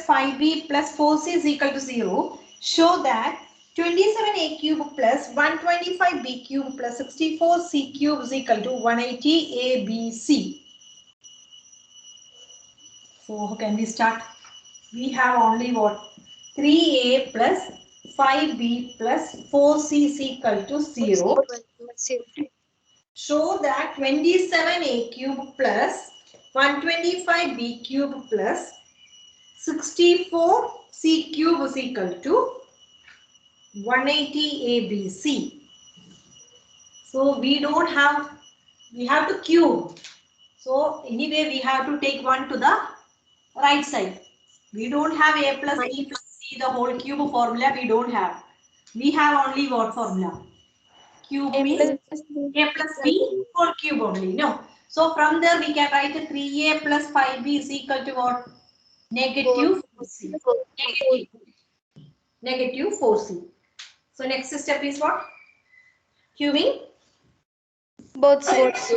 5b plus 4c is equal to 0, show that 27a cube plus 125b cube plus 64c cube is equal to 180abc. So how can we start? We have only what? 3a plus 5b plus 4c is equal to 0. Show that 27a cube plus 125b cube plus 64c cube is equal to 180abc. So we don't have, we have to cube. So anyway we have to take one to the right side. We don't have a plus b plus c the whole cube formula, we don't have. We have only what formula? Cube means a plus b whole cube only. No. So from there we can write 3a plus 5b is equal to what? Negative 4c. Negative 4c. So next step is what? Cubing Both sides.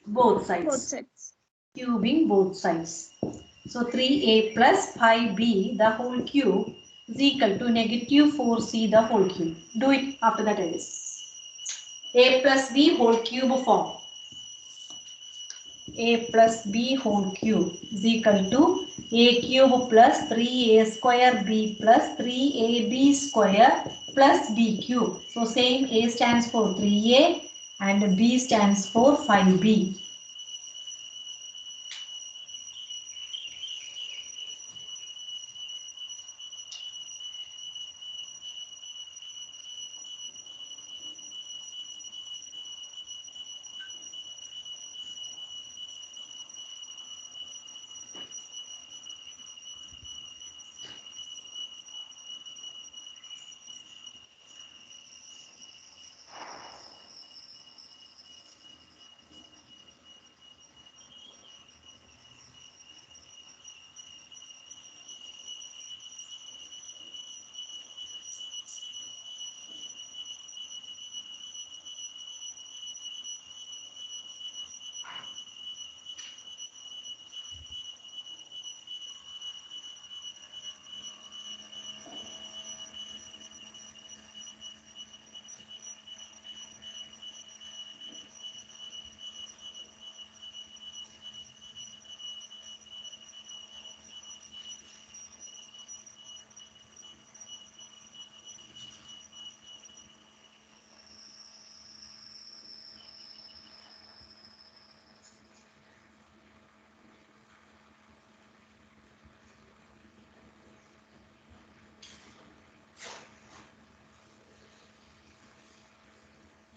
both sides. Cubing both sides. So 3a plus 5b the whole cube is equal to negative 4c the whole cube. Do it after that I guess. A plus b whole cube form. A plus b whole cube is equal to a cube plus 3a square b plus 3ab square plus b cube. So same, a stands for 3a and b stands for 5b.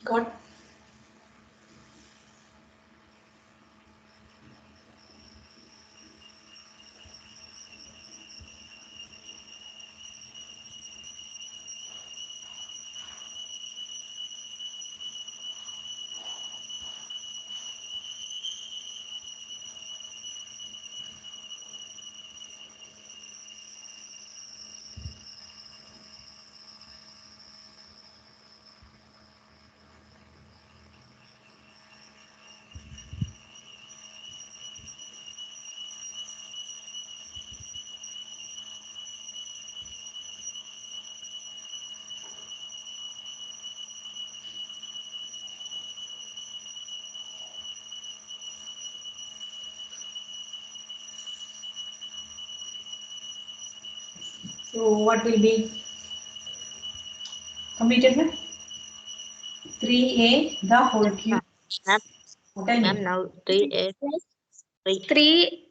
Got? So what will be completed now? 3a the whole cube. Ma'am, now 3a. 3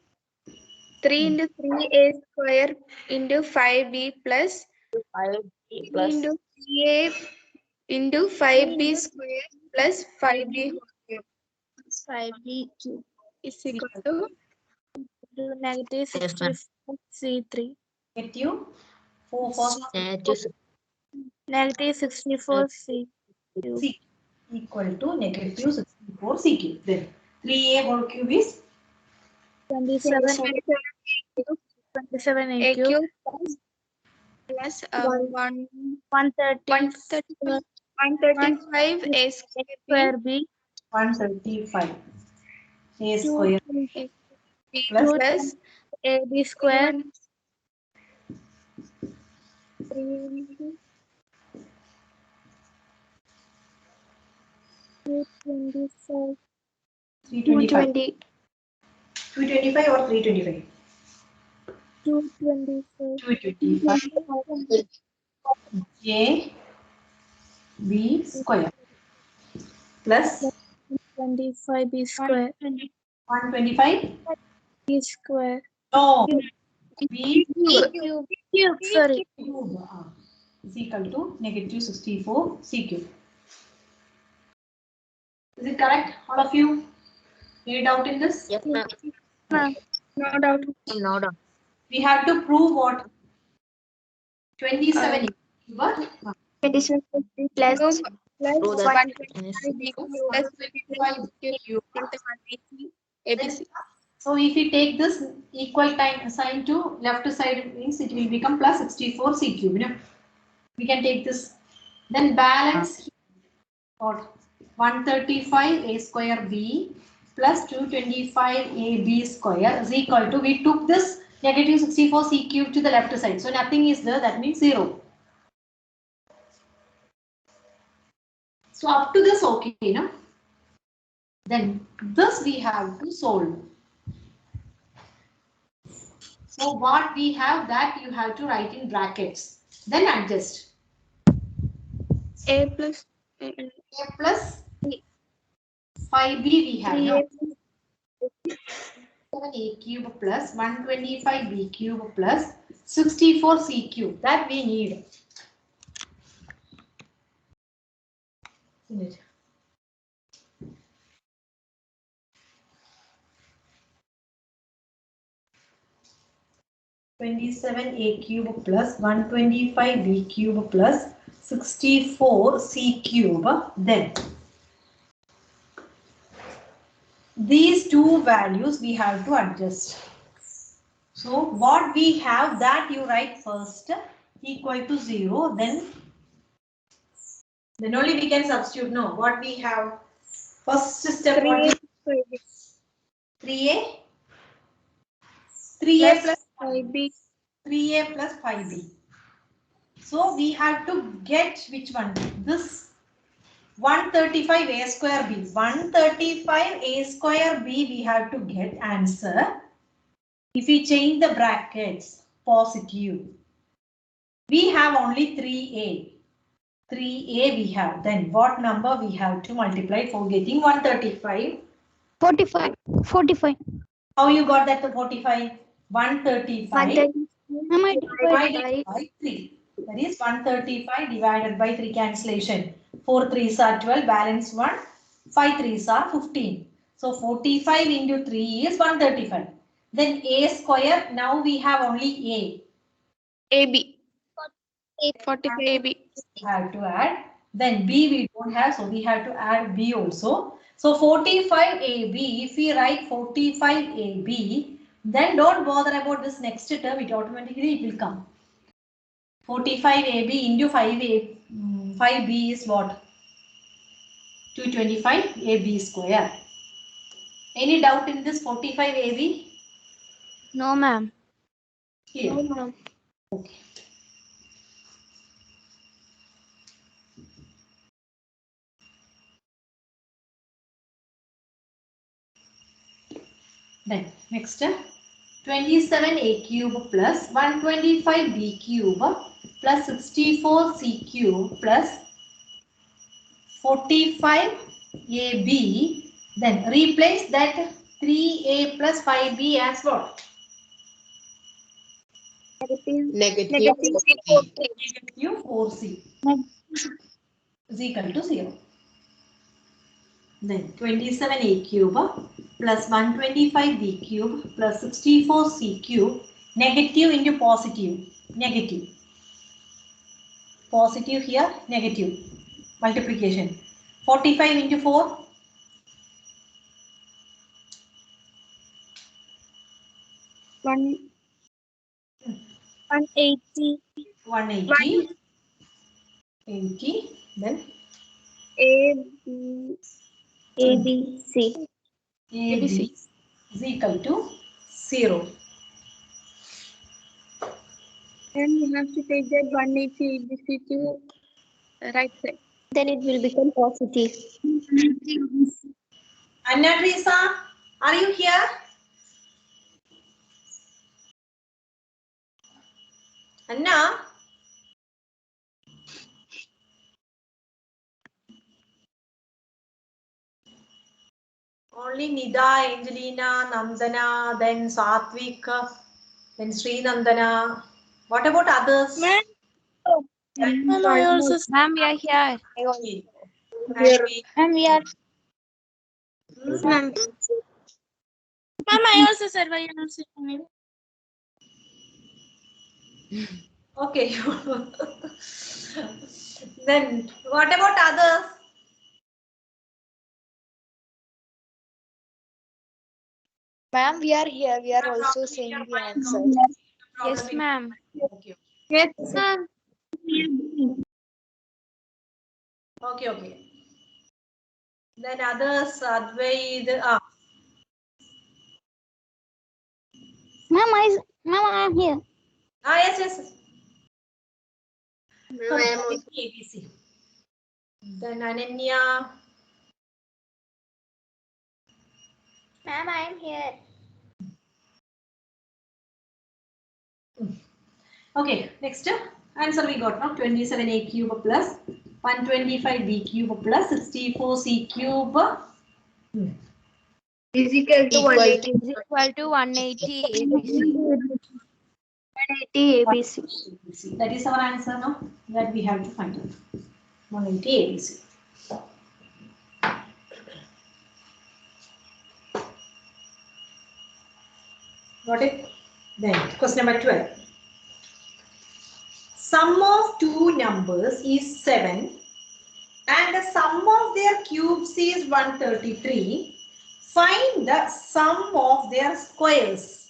into 3a square into 5b plus 5b 3 plus into 3a into 5b square plus 5b whole cube 5b cube is equal to negative Yes, ma'am. 64c3 Negative 4 for negative 64c cube c equal to negative 64 c cube. Then 3a whole cube is 27a a cube cube plus 135 a square b 135 a square b plus plus ab square 225. 325. 220. 225 or 325? 225. 225 j b square plus 25 b square. 125 B square. no b Cube. Sorry. cube is equal to negative 64 c cube. Is it correct, all of you? Any doubt in this? Yes, ma'am. Ma'am, no doubt. No doubt. We have to prove what? 27 cube. 27 plus Prove that 125 plus 125 cube. ABC. So if we take this equal sign to left side, means it will become plus 64 c cube. You know? We can take this. Then balance what? 135 a square b plus 225 a b square is equal to, we took this negative 64 c cube to the left side. So nothing is there, that means 0. So up to this, okay, you know. Then this we have to solve. So what we have, that you have to write in brackets. Then adjust. A plus A plus 5b we have. 3A No? 7a cube plus 125b cube plus 64c cube. That we need. Isn't it? (27a cube plus 125b cube plus 64c cube). Then these two values we have to adjust. So what we have, that you write first equal to 0, then only we can substitute. No, what we have, first step, what is 3a? 3a plus 5B. 3a plus 5b. So we have to get which one? This 135 a square b. 135 a square b we have to get answer. If we change the brackets positive, we have only 3a. 3a we have. Then what number we have to multiply for getting 135? 45. How you got that to 45? 135 divided by 3. That is 135 divided by 3 cancellation. 4 3s are 12, balance 1. 5 3s are 15. So 45 into 3 is 135. Then a square, now we have only a. AB. 45 AB. We have to add. Then b we don't have, so we have to add b also. So 45 AB, if we write 45 AB, then don't bother about this next term, it automatically it will come. 45 AB into 5B is what? 225 AB square. Any doubt in this 45 AB? No, ma'am. Here. No, ma'am. Okay. Then next 27a cube plus 125b cube plus 64c cube plus 45ab. Then replace that 3a plus 5b as what? Negative. Negative 4c is equal to 0. Then 27a cube plus 125b cube plus 64c cube, negative into positive, negative. Positive here, negative. Multiplication. 45 into 4. 180. 180. 80. Then ABC. AB is equal to 0. Then you have to take that 180 ABC to right side. Then it will become positive. Anna Teresa, are you here? Anna? Only Nida, Angelina, Nandana, then Satvik, then Sri Nandana. What about others? Ma'am, ma'am, I also Ma'am, we are here. Ashwin. ma'am, we are Ma'am. ma'am, I also said why you not saying me. Okay. Then what about others? Ma'am, we are here. We are also saying the answer. Yes, ma'am. Okay. Yes, ma'am. Okay. Then others, Advaid. Ma'am, I am here. Yes. Ma'am. ABC. Then Ananya. Ma'am, I am here. Okay, next answer we got now 27a cube plus 125b cube plus 64c cube. Is equal to 180. Is equal to 180 ABC. 180 ABC. That is our answer now. That we have to find out. 180 ABC. Got it? Then question number 12. Sum of two numbers is 7 and the sum of their cubes is 133. Find the sum of their squares.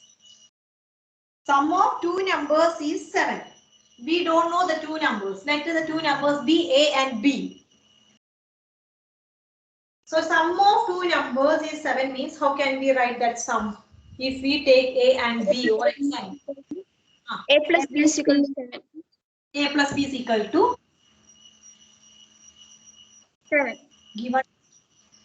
Sum of two numbers is 7. We don't know the two numbers. Let the two numbers be A and B. So sum of two numbers is 7 means how can we write that sum? If we take A and B over X side. A plus B is equal to 7. A plus B is equal to 7. given.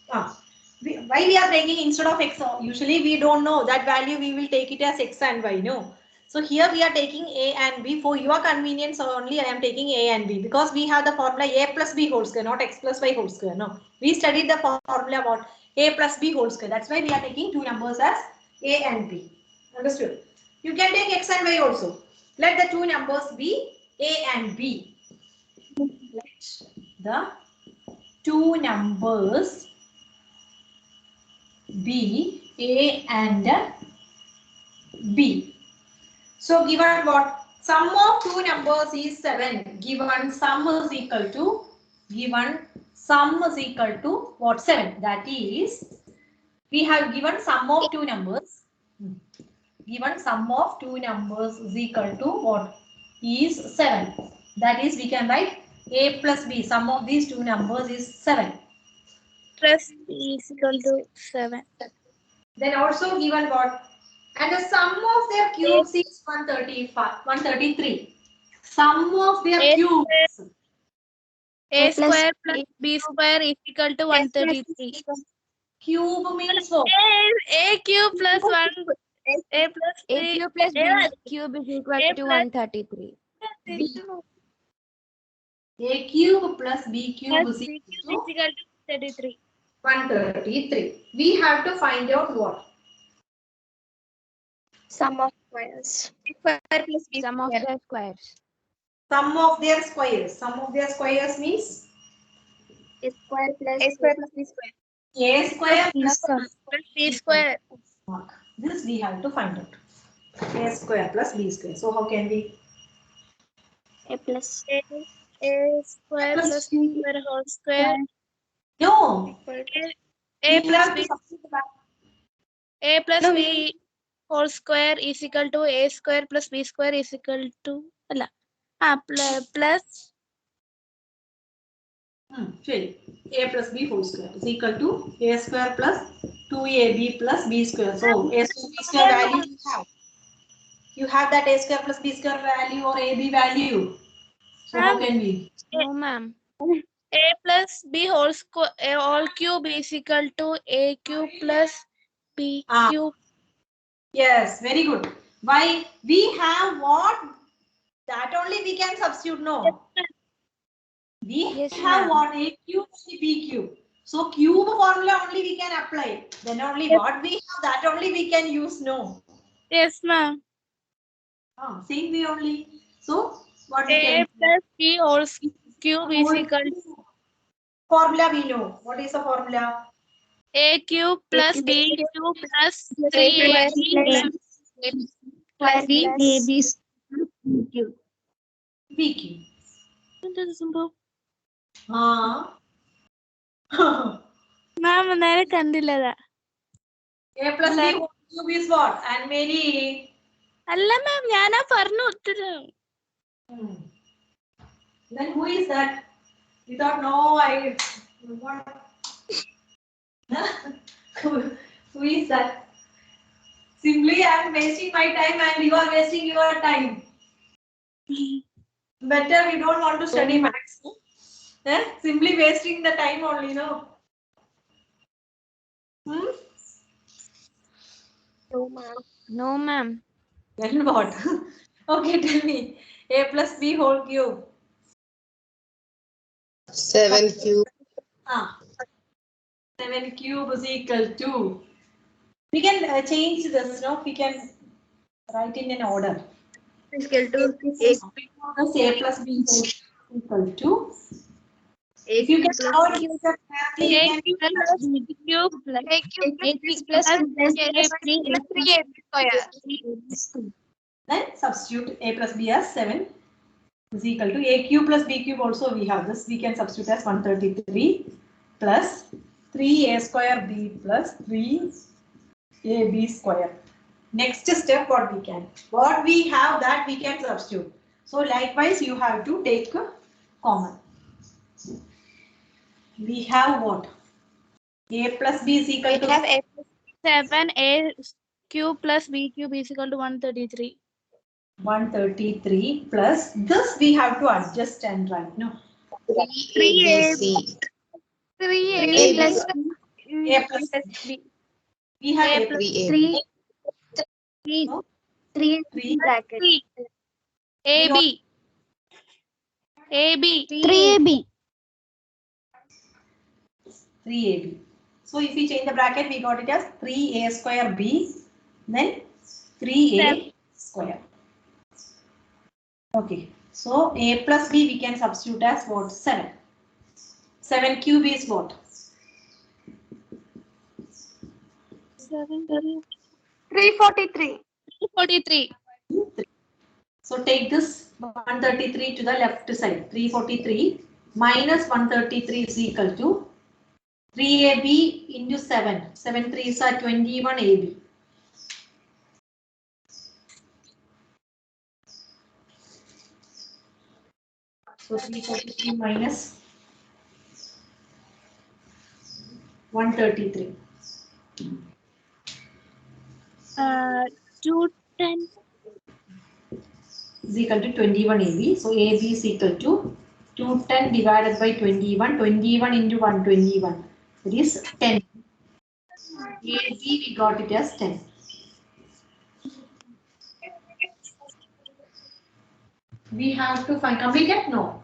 Why we are taking instead of X? Usually we don't know that value. We will take it as X and Y. No. So here we are taking A and B. For your convenience only, I am taking A and B because we have the formula A plus B whole square, not X plus Y whole square. No. We studied the formula about A plus B whole square. That's why we are taking two numbers as A and B. Understood? You can take X and Y also. Let the two numbers be A and B. Let the two numbers be A and B. So given what? Sum of two numbers is 7. Given sum is equal to what? 7. That is, we have given sum of two numbers. Given sum of two numbers is equal to what? Is 7. That is, we can write A plus B. Sum of these two numbers is 7. Plus B is equal to 7. Then also given what? And the sum of their cubes is 133. Sum of their A cubes. A plus square plus B square is equal to 133. Cube means what? A cube plus 1. A plus A B. cube plus B A cube is equal A to plus 133. A cube plus B cube is B equal cube is equal to 33. 133. We have to find out what? sum of squares. Square plus B Sum of square. their squares. Sum of their squares. Sum of their squares means A square plus A square plus B square. A square plus Plus B square. this we have to find out. A square plus B square. So how can we? A plus A square plus B square whole square. No. A We plus have to B. substitute back. A plus B whole square is equal to A square plus B square is equal to plus Sure. A plus B whole square is equal to A square plus 2AB plus B square. So A square B square value You have that a square plus b square value or ab value. So how Ma'am. can we? No, ma'am. A plus B whole square, all cube is equal to A cube plus B Ah. cube. Yes, very good. Why? We have what? That only we can substitute, no? We Yes, have ma'am. what? A cube, B cube. So cube formula only we can apply. Then only what we have, that only we can use, no? Yes, ma'am. Same way only. So what we A can plus B whole cube is equal to formula we know. What is the formula? A cube plus B cube plus A square 3AB plus B cube. മാം നേരെ കണ്ടില്ലതാ. A plus B whole cube is what? And many. അല്ല മാം ഞാനാ പറഞ്ഞു ഉത്തരം. Then who is that? Without no, who is that? Simply I am wasting my time and you are wasting your time. Better we don't want to study maths. Simply wasting the time only, no? No, ma'am. No ma'am. Then what? Okay, tell me. A plus B whole cube. 7 cube. 7 cube is equal to. We can change this, no? We can write in an order. Is equal to A plus B is equal to. A If you cube can plus use that A cube plus B cube plus A cube plus Then substitute A plus B as 7 is equal to A cube plus B cube. Also we have this. We can substitute as 133 plus 3A square B plus 3AB square. Next step, what we can? What we have that we can substitute. So likewise you have to take common. We have what? A plus B is equal to. We have A plus 7A cube plus B cube is equal to 133. 133 plus this we have to adjust and write, no? 3ABC. 3A plus A plus B. we have A plus 3AB. 3 bracket. AB. AB. 3AB. 3AB. So if we change the bracket, we got it as 3A square B, then 3A square. Okay. So A plus B we can substitute as what? 7. 7 cube is what? 343. 43. So take this 133 to the left side. 343 minus 133 is equal to 3AB into 7. 7 3s are 21 AB. So 343 minus 133. 210. Is equal to 21 AB. So AB is equal to 210 divided by 21. 21 into 121. It is 10. AB we got it as 10. We have to find completed? No.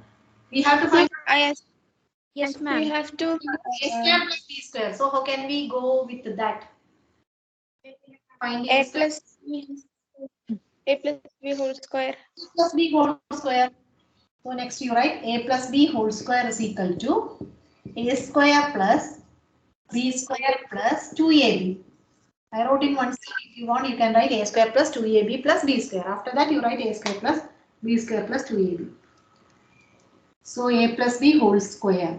We have to find yes, ma'am. we have to A square plus B square. So how can we go with that? Find A plus B whole square. plus B whole square. So next you write A plus B whole square is equal to A square plus B square plus 2AB. I wrote in one step. If you want, you can write A square plus 2AB plus B square. After that, you write A square plus B square plus 2AB. So A plus B whole square.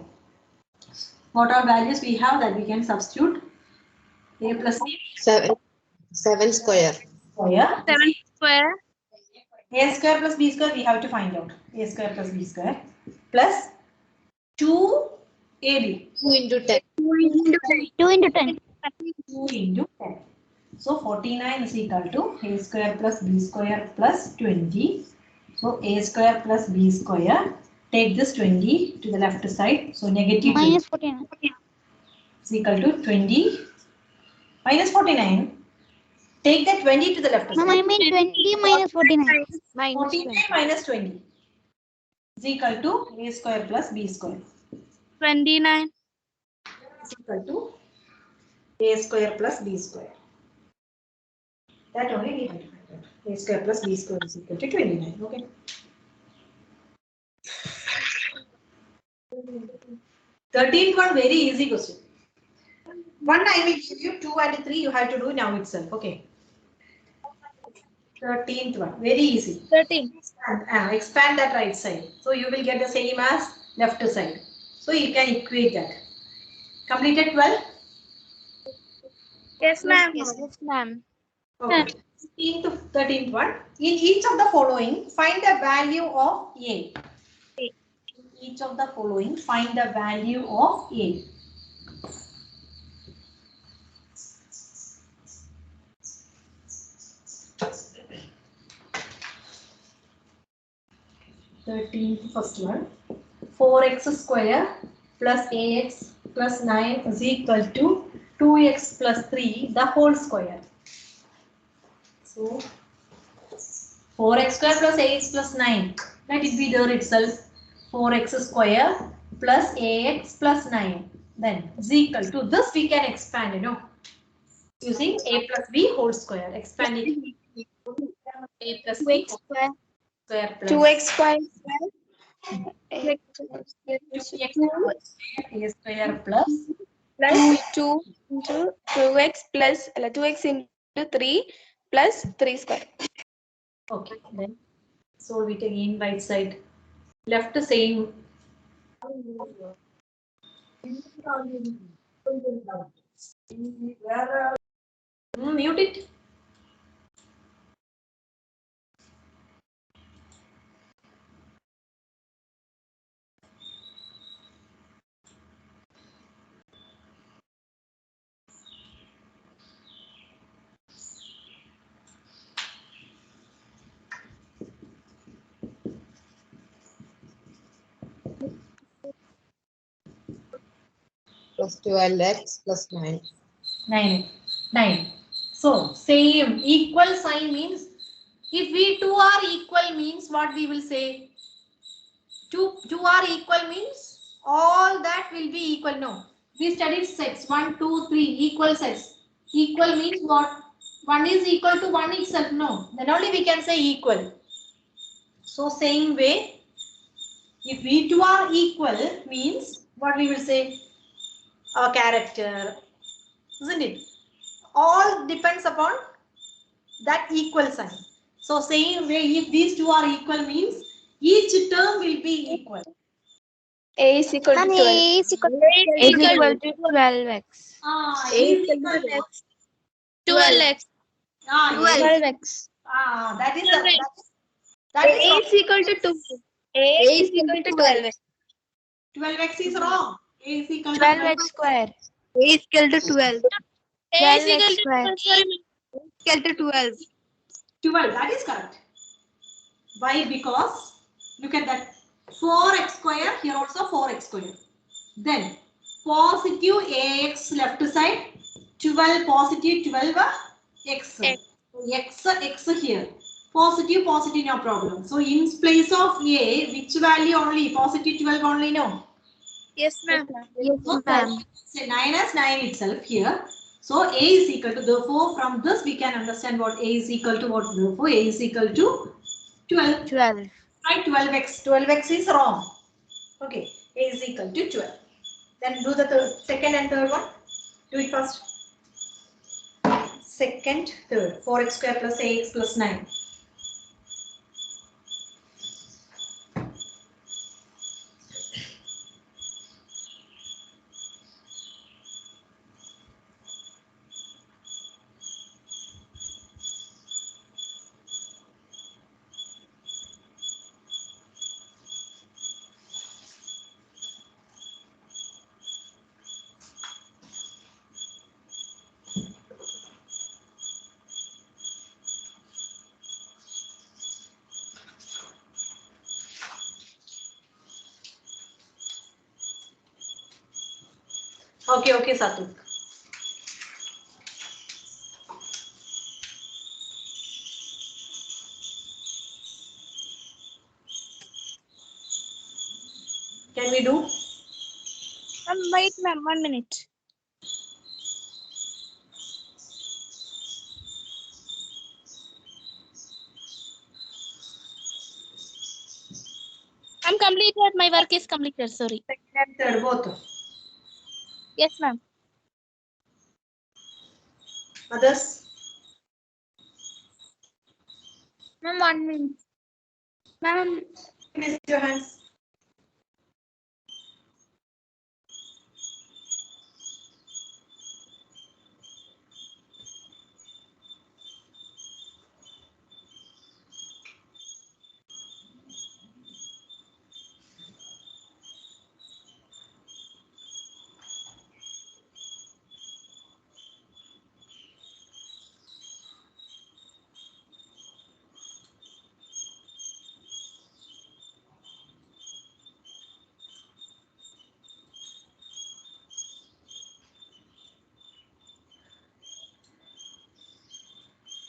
What are values we have that we can substitute? A plus B 7 square. square. 7 square. A square plus B square we have to find out. A square plus B square plus 2AB. 2 into 10. 2 into 10. 2 into 10. So 49 is equal to a square plus b square plus 20. So a square plus b square. Take this 20 to the left side. So negative 20 minus 49. is equal to 20 minus 49. Take the 20 to the left Ma'am, side. I mean 20 minus 49. Minus 49 20. minus 20 is equal to a square plus b square 29. is equal to a square plus b square. That only we have to find out. A square plus b square is equal to 29. Okay. 13th one, very easy question. One I will give you, 2 and 3 you have to do now itself. Okay. 13th one, very easy. 13. Expand that right side. So you will get the same as left side. So you can equate that. Completed 12? Yes, ma'am. Yes, ma'am. Okay. 13th one. In each of the following, find the value of A. In each of the following, find the value of A. First one. 4x square plus ax plus 9 is equal to 2x plus 3 the whole square. So 4x square plus ax plus 9, let it be there itself. 4x square plus ax plus 9, then is equal to this. We can expand, using a plus b whole square. Expand it. A plus b 2x square. square plus 2x square. 2x a square plus Plus 2 into 2x plus 2x into 3 plus 3 square. okay. Then solve it again right side. Left same. Mute it. Plus 12x plus 9. 9. So same equal sign means if we two are equal means what we will say? Two are equal means all that will be equal. No, we studied sets 1, 2, 3 equal sets. Equal means what? 1 is equal to 1 itself. No, then only we can say equal. So same way, if we two are equal means what we will say? Our character, isn't it? All depends upon that equal sign. So same way, if these two are equal means each term will be equal. A is equal to Ma'am, 12. A is equal A is equal to 12x. A A is is equal equal to 12x. 12x. That is A that is wrong. is equal to 2. A is equal to 12x. 12x is wrong. A is equal to 12x square. A is equal to 12. A is 12x equal to square. sorry, ma'am. Equal to 12. 12. That is correct. Why? Because look at that. 4x square, here also 4x square. Then positive ax left side, 12 positive 12 x. X here. Positive, no problem. So in place of a, which value only? Positive 12 only, no? Yes, ma'am. Yes, So ma'am. say 9 as 9 itself here. So a is equal to, therefore from this we can understand what a is equal to what. Therefore a is equal to 12. 12. Right, 12x. 12x is wrong. Okay, a is equal to 12. Then do the second and third one. Do it first. Second, third. 4x square plus ax plus 9. Okay, okay, Satu. Can we do? Wait, ma'am, 1 minute. I'm completed. My work is completed. Sorry. Second and third, both. Yes, ma'am. Others? Ma'am, 1 minute. Ma'am, Raise your hands.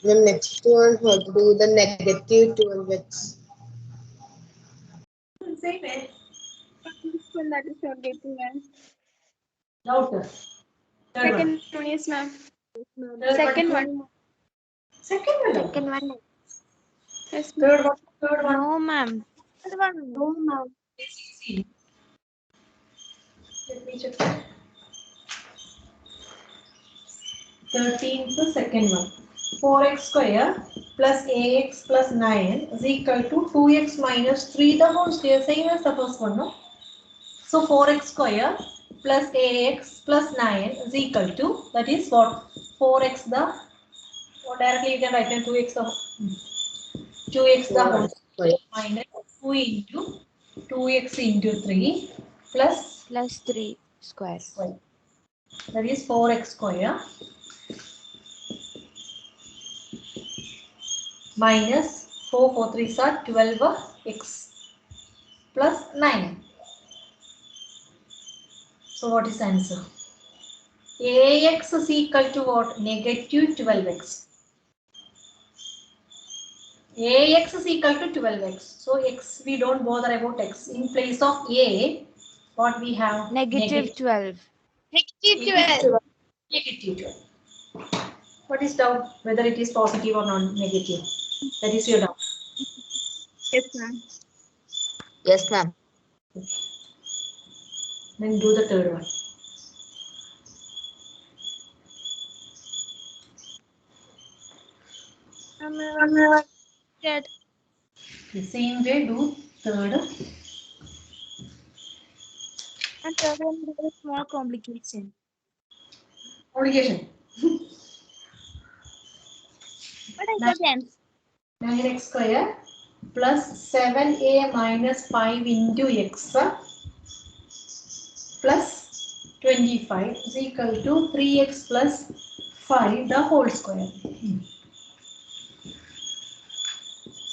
The next one, how to do the negative 12x. Same way. That is not getting, ma'am. Louder. Third one. Second one, yes, ma'am. Third Second one. one. Second one. second one. Yes, ma'am. Third one. Third one. No, ma'am. Third one. No, ma'am. It's easy. Let me check. 13th, second one. 4x square plus ax plus 9 is equal to 2x minus 3 the whole square. Same as the first one, no? So 4x square plus ax plus 9 is equal to, that is what? 4x the, or directly you can write in 2x the 2x the whole Square. minus 2 into 2x into 3 plus Plus 3 square. square. That is 4x square minus 4 3s are 12x plus 9. So what is the answer? Ax is equal to what? Negative 12x. Ax is equal to 12x. So x, we don't bother about x. In place of a, what we have? Negative 12. Negative 12. Negative 12. What is doubt? Whether it is positive or non negative? That is your doubt. Yes, ma'am. Yes, ma'am. Then do the third one. Dead. The same way do third. And third one there is small complication. Obligation. What is the chance? 9x square plus 7a minus 5 into x plus 25 is equal to 3x plus 5 the whole square.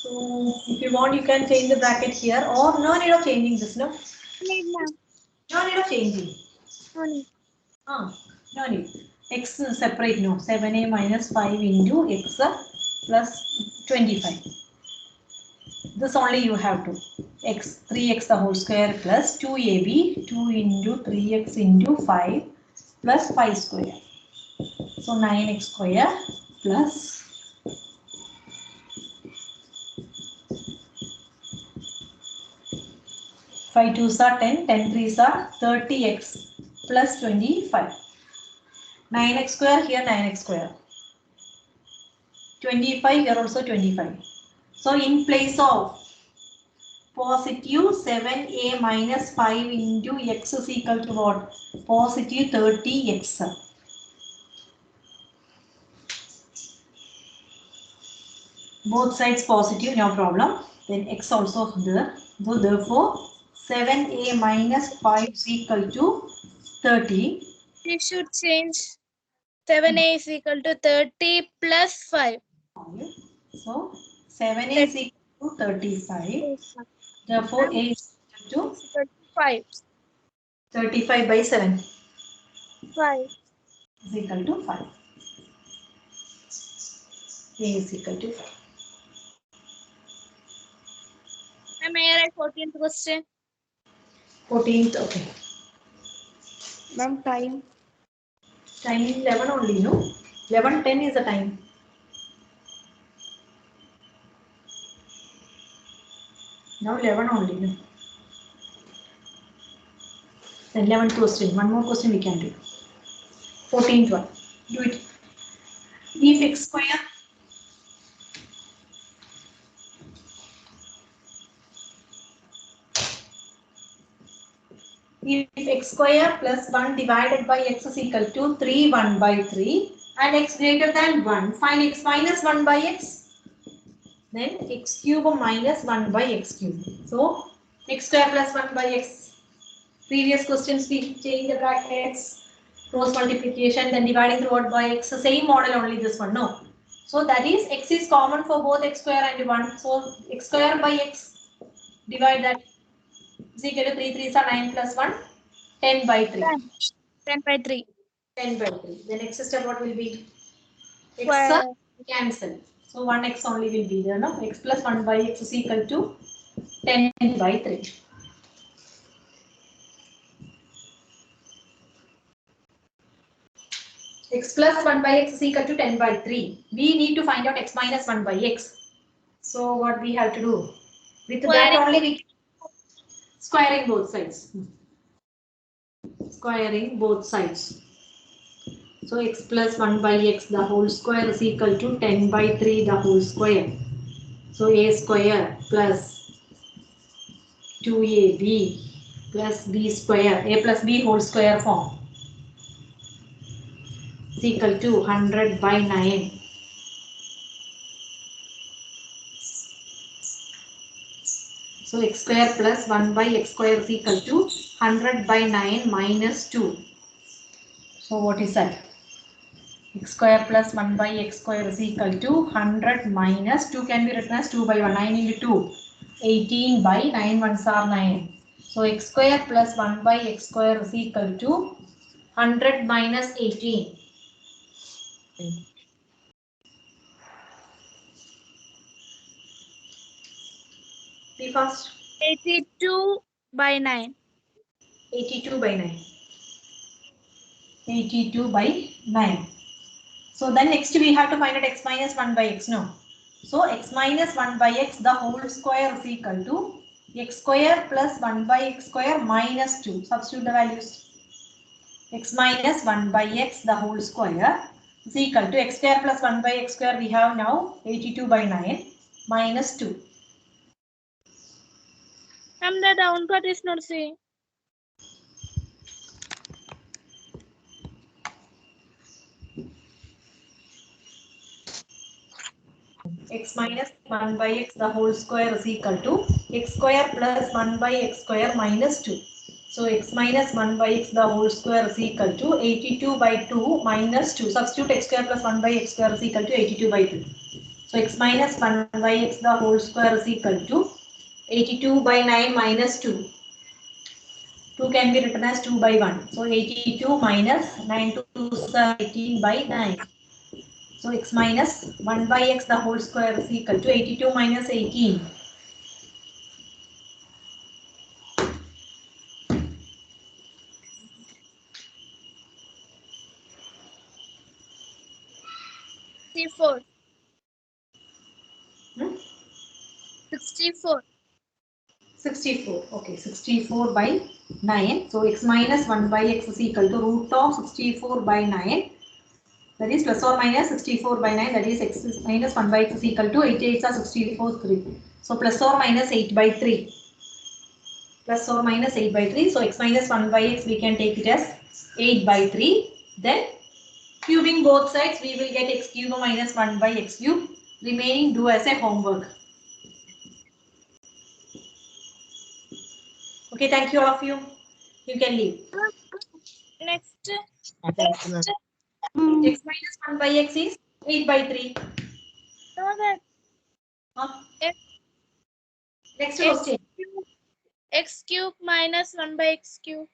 So if you want, you can change the bracket here, or no need of changing this, no? Need, ma'am. No need of changing. No need. No need. X separate, no. 7a minus 5 into x plus 25. This only you have to. X, 3x the whole square plus 2ab, 2 into 3x into 5 plus 5 square. So 9x square plus 5 2s are 10, 10 3s are 30x plus 25. 9x square here, 9x square. 25 here also 25. So in place of positive 7a minus 5 into x is equal to what? Positive 30x. Both sides positive, no problem. Then x also there. So therefore 7a minus 5 is equal to 30. We should change 7a is equal to 30 plus 5. So 7a is equal to 35. Therefore a is equal to 5. 35 by 7. 5. is equal to 5. A is equal to 5. May I write 14th question? 14th, okay. Ma'am, time. Time 11 only, no? 11:10 is the time. Now 11 only, no? Then 11th question. One more question we can do. 14th one. Do it. If x square if x square plus 1 divided by x is equal to 3 1 by 3 and x greater than 1, find x minus 1 by x. Then x cube minus 1 by x cube. So x square plus 1 by x. Previous questions we change the brackets, cross multiplication, then dividing throughout by x. The same model only this one, no. So that is x is common for both x square and 1. So x square by x, divide that, is equal to 3 3s are 9 plus 1, 10 by 3. 10 by 3. 10 by 3. The next step what will be? X Square. cancel. So 1x only will be there, no? X plus 1 by x is equal to 10 by 3. X plus 1 by x is equal to 10 by 3. We need to find out x minus 1 by x. So what we have to do? With that only we can squaring both sides. Squaring both sides. So x plus 1 by x the whole square is equal to 10 by 3 the whole square. So a square plus 2ab plus b square, a plus b whole square form is equal to 100 by 9. So x square plus 1 by x square is equal to 100 by 9 minus 2. So what is that? X square plus 1 by x square is equal to 100 minus 2 can be written as 2 by 1. 9 into 2. 18 by 9 ones are 9. So x square plus 1 by x square is equal to 100 minus 18. Be fast. 82 by 9. 82 by 9. 82 by 9. So then next we have to find out x minus 1 by x. No. So x minus 1 by x the whole square is equal to x square plus 1 by x square minus 2. Substitute the values. X minus 1 by x the whole square is equal to x square plus 1 by x square we have now 82 by 9 minus 2. The down part is not same. X minus 1 by x the whole square is equal to x square plus 1 by x square minus 2. So x minus 1 by x the whole square is equal to 82 by 2 minus 2. Substitute x square plus 1 by x square is equal to 82 by 2. So x minus 1 by x the whole square is equal to 82 by 9 minus 2. 2 can be written as 2 by 1. So 82 minus 9 to 2 is 18 by 9. So x minus 1 by x the whole square is equal to 82 minus 18. C4. Hmm? 64. 64. Okay, 64 by 9. So x minus 1 by x is equal to root of 64 by 9. That is plus or minus 64 by 9. That is x minus 1 by x is equal to 8 8 are 64 3. So plus or minus 8 by 3. Plus or minus 8 by 3. So x minus 1 by x we can take it as 8 by 3. Then cubing both sides we will get x cube minus 1 by x cube. Remaining do as a homework. Okay, thank you all of you. You can leave. Next. Thank you, ma'am. X minus 1 by x is 8 by 3. No, that Huh? X, Next X question. cube, x cube minus 1 by x cube.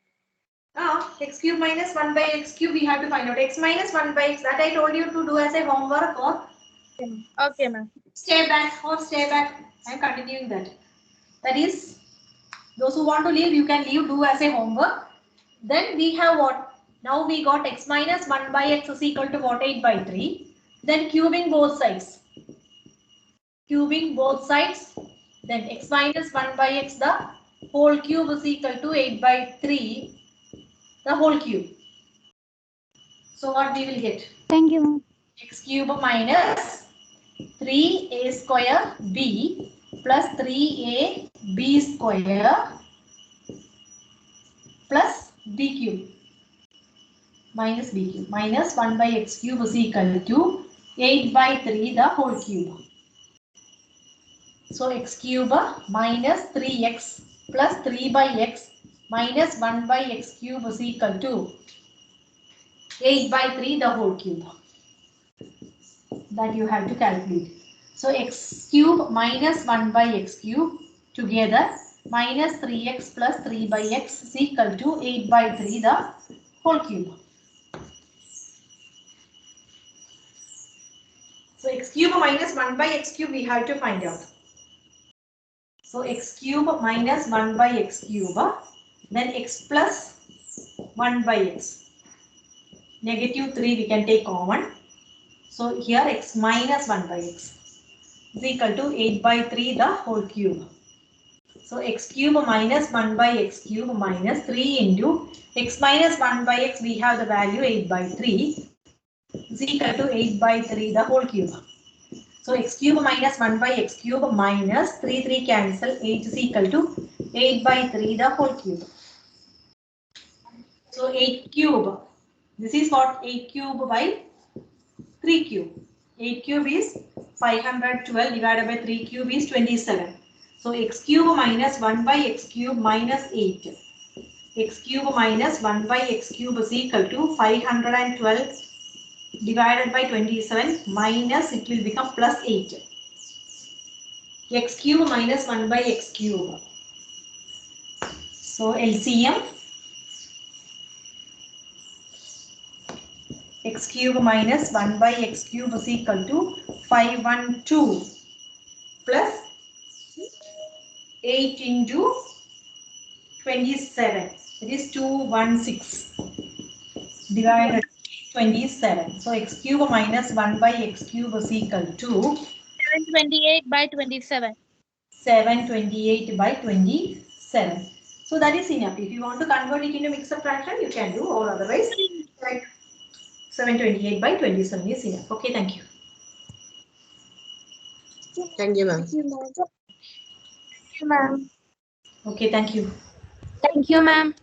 X cube minus 1 by x cube we have to find out. X minus 1 by x, that I told you to do as a homework, or Okay, ma'am. stay back, or stay back. I am continuing that. That is, those who want to leave, you can leave, do as a homework. Then we have what? Now we got x minus 1 by x is equal to what? 8 by 3. Then cubing both sides. Cubing both sides. Then x minus 1 by x, the whole cube is equal to 8 by 3, the whole cube. So what we will get? Thank you. X cube minus 3a square b plus 3a b square plus b cube minus b cube minus 1 by x cube is equal to 8 by 3 the whole cube. So x cube minus 3x plus 3 by x minus 1 by x cube is equal to 8 by 3 the whole cube. That you have to calculate. So x cube minus 1 by x cube together minus 3x plus 3 by x is equal to 8 by 3 the whole cube. So x cube minus 1 by x cube we have to find out. So x cube minus 1 by x cube, then x plus 1 by x. Negative 3 we can take common. So here x minus 1 by x is equal to 8 by 3 the whole cube. So x cube minus 1 by x cube minus 3 into x minus 1 by x, we have the value 8 by 3 is equal to 8 by 3 the whole cube. So x cube minus 1 by x cube minus 3 cancel, 8 is equal to 8 by 3 the whole cube. So 8 cube, this is what 8 cube by 3 cube. 8 cube is 512 divided by 3 cube is 27. So x cube minus 1 by x cube minus 8. X cube minus 1 by x cube is equal to 512 divided by 27 minus, it will become plus 8. X cube minus 1 by x cube. So LCM. X cube minus 1 by x cube is equal to 512 plus 8 into 27. It is 216 divided by 27. So x cube minus 1 by x cube is equal to 728 by 27. 728 by 27. So that is enough. If you want to convert it into mixed fraction, you can do, or otherwise like 728 by 27 is enough. Okay, thank you. Thank you, ma'am. Ma'am. Okay, thank you. Thank you, ma'am.